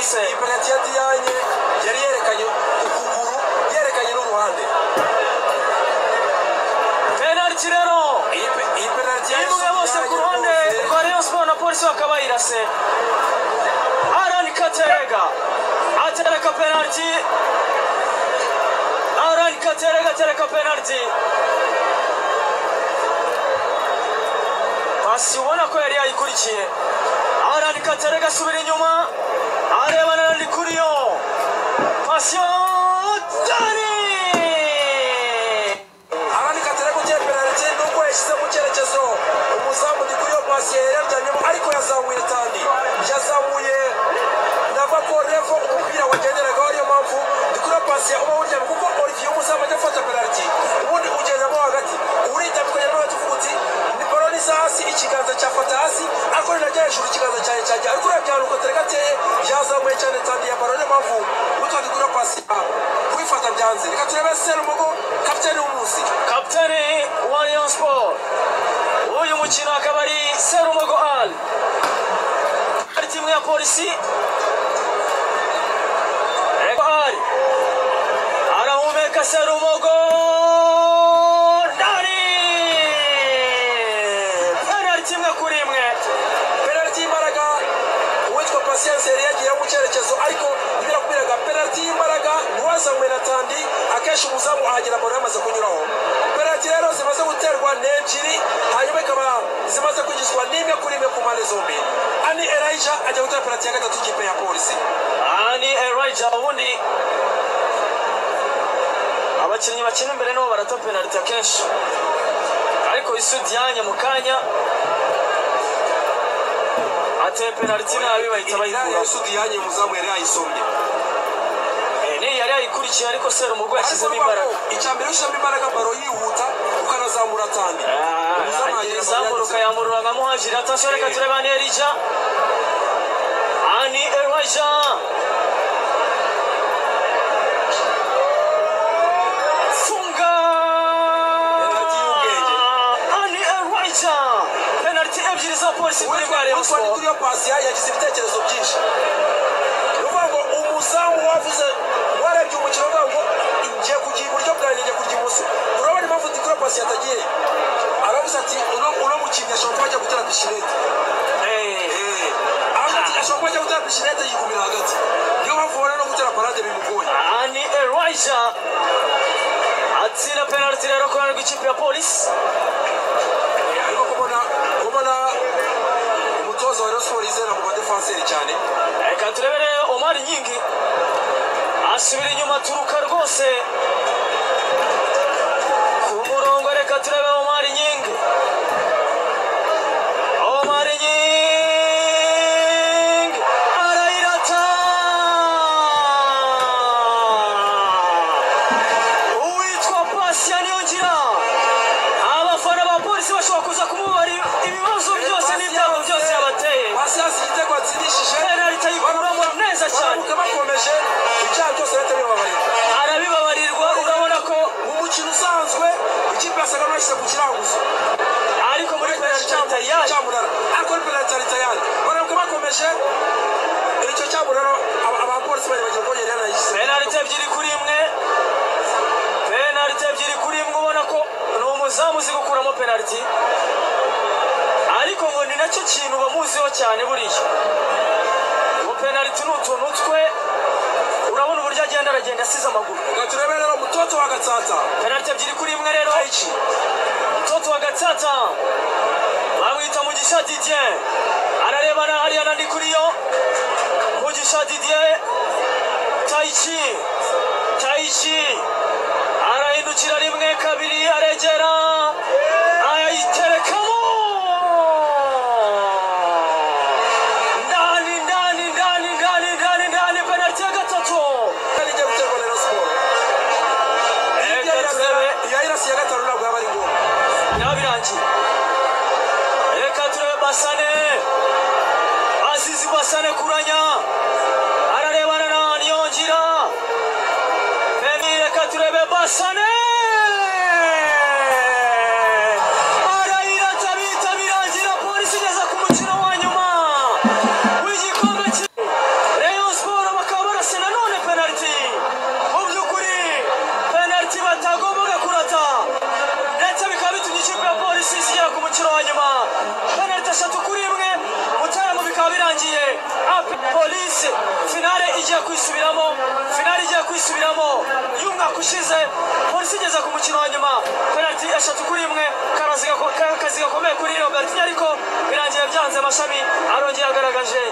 rwose penalty ya Diagne yari yerekanye ukuguru yerekanye n'uruhande penalty rero iyi penalty ya imwe bose ku ruhande rwa Rayon Sport na Police bakaba irase Aran Katerega atereka penalty Aran Katerega atereka penalty pasi ubona ko yari yayikurikiye Aran Katerega asubira inyuma arebana na Ndikuriyo pasi Dani Aran Katerega uteye penalty nuko yashyize mu cyerekezo umuzamu Ndikuriyo pasi yaryanyemo ariko yazamuye Tandi yazamuye ndava ko revo umupira wagenderagaho ariyo mpamvu Ndikuriyo pasi uba wuryamye kuko Olivier umuzamu ajya gufata penalty ubundi ugendamo hagati urita bikongera no tuvuga uti ni baloni hasi ikiganza cyafata hasi ariko rinajya hejuru ikiganza cyane cyane ariko urabyana uko Terega ateye yazamuye cyane Tandi ya baloni mpamvu utwa Ndikuriyo pasi kubifata byanze reka turebe Serumogo kapiteni w'umunsi kapiteni wa Rayon Sport uyu mukino akaba ari Serumogo Al ari timu ya Polisi Al arahumeka Serumogo Dani penalty imwe kuri imwe penalty y'imbaraga uwitwa Patience yari yagiye mu cyerekezo ariko ntibirakubiraga penalty y'imbaraga ntiwazanywe na Tandi akenshi umuzamu ahagera baro yamaze kunyuraho penalty rero zimaze guterwa n'ebyiri hanyuma ikaba zimaze kwigizwa n'imwe kuri imwe ku mpande zombi Ani Elijah ajya gutera penalty ya gatatu ikipe ya Polisi Ani Elijah ubundi abakinnyi bakina imbere nabo barata penalty akenshi ariko Isu Diagne mu kanya ateye penalty nabi bahita bayikura Isu Diagne umuzamu yari yayisomye ni yari yayikurikiye ariko Serumogo yashyizemo imbaraga icyambere ushyiramo imbaraga baro yihuta ukanazamura Tandi izamuruka yamurura nka Muhajiri attention reka turebe Ani Elijah Ani Elijah funga Ani Elijah penalty ebyiri za Polisi kuri bwa Rayon Sport Ndikuriyo pasi yagize ibitekerezo byinshi nuvuga ngo umuzamu wavuze warebye umukino uvuga ngo ngiye kujya iburyo bwanjye ngiye kujya ibumoso urabona impamvu Ndikuriyo pasi yatagiye aravuze ati uno mukinnyi ashobora kuba ajya gutera pishinete ashobora kuba ajya gutera pishinete yigumira hagati niyo mpamvu ubona no gutera parade bimugoye Ani Elijah atsinda penalty rero ku ruhande rw'ikipe ya Polisi ariko kubona umutoza wa Rayon Sport izera mu badefanseri cyane reka turebere Omar Nyingi asubira inyuma turuka rwose ku murongo reka turebe Omar Nyingi Omar Nyingi arayirata uwitwa Patient Niyongira abafana ba Polisi bashobora kuza kumubara ibibazo byose n'ibyago byose yabateye Patience igitego atsindishije penalty ayikuramo neza cyane bakomeje icyaha cyose leta bibabarira arabibabarirwa urabona ko mu mukino usanzwe ikipe yasaga n'ayishyize ku kiranguzo ariko muri penalty tayari cyamurara ariko muri penalty tayari baramuka bakomeje icyo cyamurara abapolisi bari bagiye kongera yanayishyize penalty ebyiri kuri imwe ubona ko ni umuzamu uzi gukuramo penalty ariko ngo ni nacyo kintu bamuziho cyane buriya ngo penalty ni utuntu twe urabona uburyo aragenda asize amaguru turebe rero mutoto wa Gatsata penalty ebyiri kuri imwe rero iki mutoto wa Gatsata bamwita Mugisha Didier ararebana hariya na Ndikuriyo Mugisha Didier Taichi arahindukira rimwe kabiri aregera ayiterekamo ndani penalty ya gatatu ijya guterwa na Rayon Sport yayirasi ya gatanu ntabwo yaba ari ngombwa nabirangiye reka turebe Basane Azizi Basane kuranya ararebana na Niyongira reka turebe Basane igiye kwisubiramo, finali igiye kwisubiramo y'umwaka ushize. Polisi igeze ku mukino wa nyuma, penalty 3-1, akazi gakomeye kuri Robertinho, ariko birangiye byanze. Amashami arongeye agaragaje